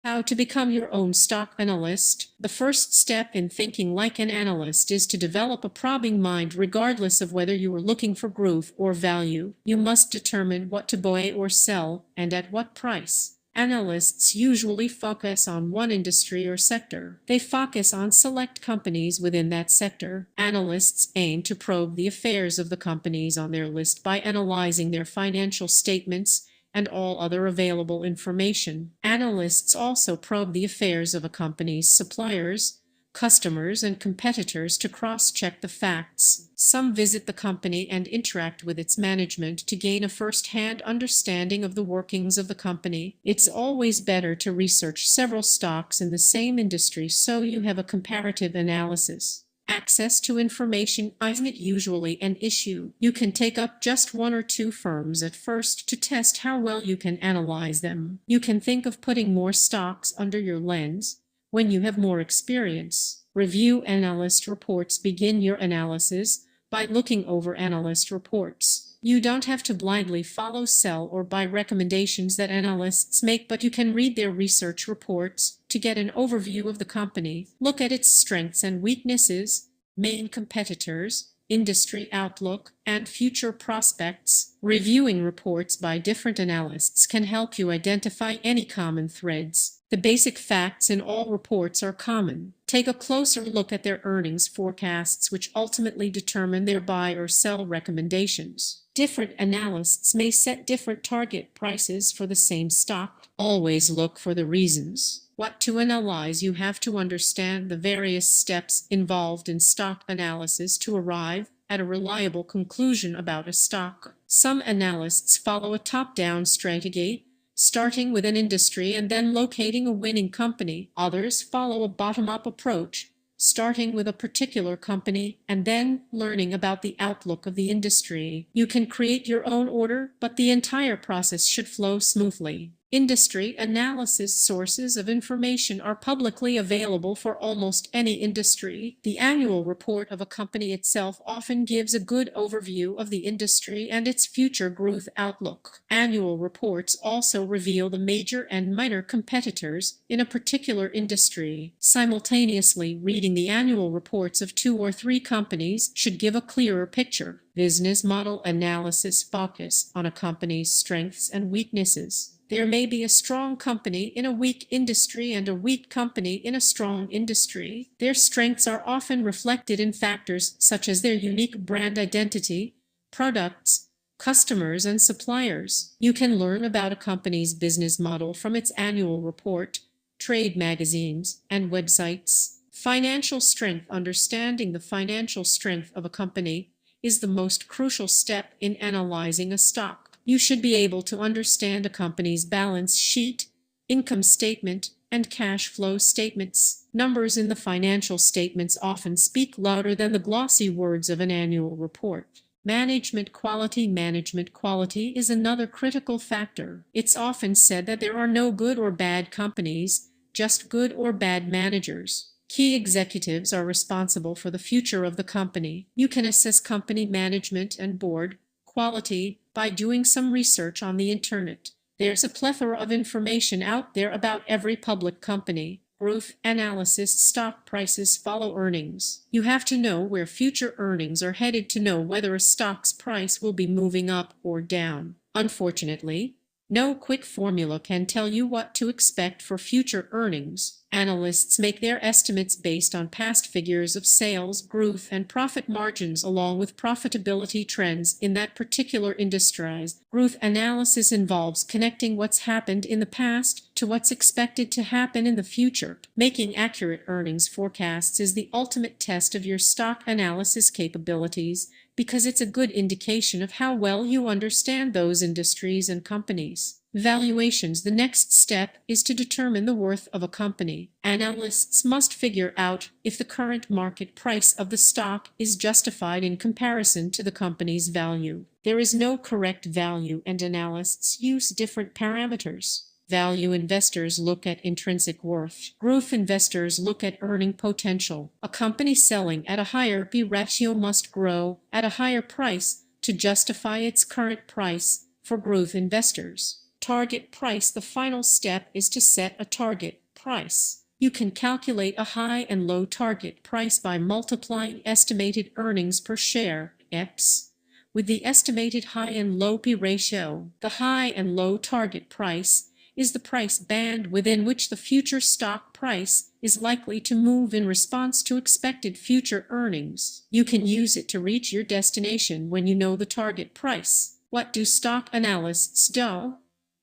How to become your own stock analyst. The first step in thinking like an analyst is to develop a probing mind regardless of whether you are looking for growth or value. You must determine what to buy or sell and at what price. Analysts usually focus on one industry or sector. They focus on select companies within that sector. Analysts aim to probe the affairs of the companies on their list by analyzing their financial statements and all other available information. Analysts also probe the affairs of a company's suppliers, customers, and competitors to cross-check the facts. Some visit the company and interact with its management to gain a first-hand understanding of the workings of the company. It's always better to research several stocks in the same industry so you have a comparative analysis. Access to information isn't usually an issue. You can take up just one or two firms at first to test how well you can analyze them. You can think of putting more stocks under your lens when you have more experience. Review analyst reports. Begin your analysis by looking over analyst reports. You don't have to blindly follow, sell, or buy recommendations that analysts make, but you can read their research reports to get an overview of the company. Look at its strengths and weaknesses, main competitors, industry outlook, and future prospects. Reviewing reports by different analysts can help you identify any common threads. The basic facts in all reports are common. Take a closer look at their earnings forecasts, which ultimately determine their buy or sell recommendations. Different analysts may set different target prices for the same stock. Always look for the reasons. What to analyze. You have to understand the various steps involved in stock analysis to arrive at a reliable conclusion about a stock. Some analysts follow a top-down strategy, starting with an industry and then locating a winning company. Others follow a bottom-up approach, starting with a particular company and then learning about the outlook of the industry. You can create your own order, but the entire process should flow smoothly. Industry analysis. Sources of information are publicly available for almost any industry. The annual report of a company itself often gives a good overview of the industry and its future growth outlook. Annual reports also reveal the major and minor competitors in a particular industry. Simultaneously, reading the annual reports of 2 or 3 companies should give a clearer picture. Business model analysis. Focus on a company's strengths and weaknesses. There may be a strong company in a weak industry and a weak company in a strong industry. Their strengths are often reflected in factors such as their unique brand identity, products, customers, and suppliers. You can learn about a company's business model from its annual report, trade magazines, and websites. Financial strength. Understanding the financial strength of a company is the most crucial step in analyzing a stock. You should be able to understand a company's balance sheet, income statement, and cash flow statements. Numbers in the financial statements often speak louder than the glossy words of an annual report. Management quality. Management quality is another critical factor. It's often said that there are no good or bad companies, just good or bad managers. Key executives are responsible for the future of the company. You can assess company management and board quality by doing some research on the internet. There's a plethora of information out there about every public company. Growth analysis. Stock prices follow earnings. You have to know where future earnings are headed to know whether a stock's price will be moving up or down. Unfortunately, no quick formula can tell you what to expect for future earnings. Analysts make their estimates based on past figures of sales, growth, and profit margins along with profitability trends in that particular industry. Growth analysis involves connecting what's happened in the past to what's expected to happen in the future. Making accurate earnings forecasts is the ultimate test of your stock analysis capabilities because it's a good indication of how well you understand those industries and companies. Valuations. The next step is to determine the worth of a company. Analysts must figure out if the current market price of the stock is justified in comparison to the company's value. There is no correct value, and analysts use different parameters. Value investors look at intrinsic worth. Growth investors look at earning potential. A company selling at a higher P ratio must grow at a higher price to justify its current price for growth investors. Target price. The final step is to set a target price. You can calculate a high and low target price by multiplying estimated earnings per share, X, with the estimated high and low P ratio. The high and low target price is the price band within which the future stock price is likely to move in response to expected future earnings. You can use it to reach your destination when you know the target price. What do stock analysts do?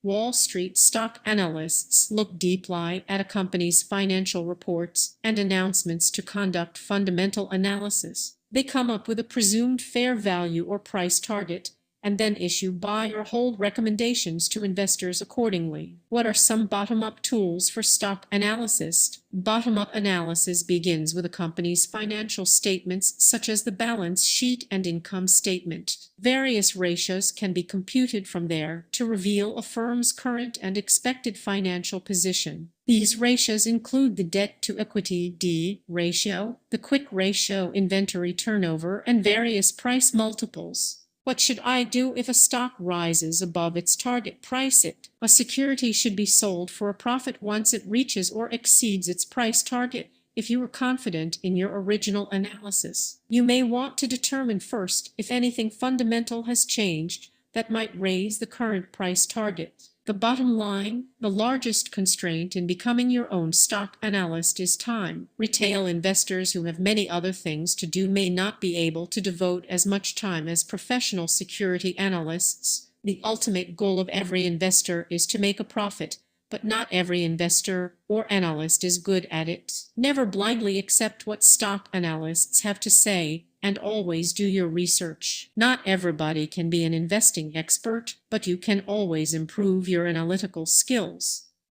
Wall Street stock analysts look deeply at a company's financial reports and announcements to conduct fundamental analysis. They come up with a presumed fair value or price target and then issue buy or hold recommendations to investors accordingly. What are some bottom-up tools for stock analysis? Bottom-up analysis begins with a company's financial statements, such as the balance sheet and income statement. Various ratios can be computed from there to reveal a firm's current and expected financial position. These ratios include the debt-to-equity D ratio, the quick ratio, inventory turnover, and various price multiples. What should I do if a stock rises above its target price? A security should be sold for a profit once it reaches or exceeds its price target. If you are confident in your original analysis, you may want to determine first if anything fundamental has changed that might raise the current price target. The bottom line, the largest constraint in becoming your own stock analyst is time. Retail investors who have many other things to do may not be able to devote as much time as professional security analysts. The ultimate goal of every investor is to make a profit, but not every investor or analyst is good at it. Never blindly accept what stock analysts have to say, and always do your research. Not everybody can be an investing expert, but you can always improve your analytical skills.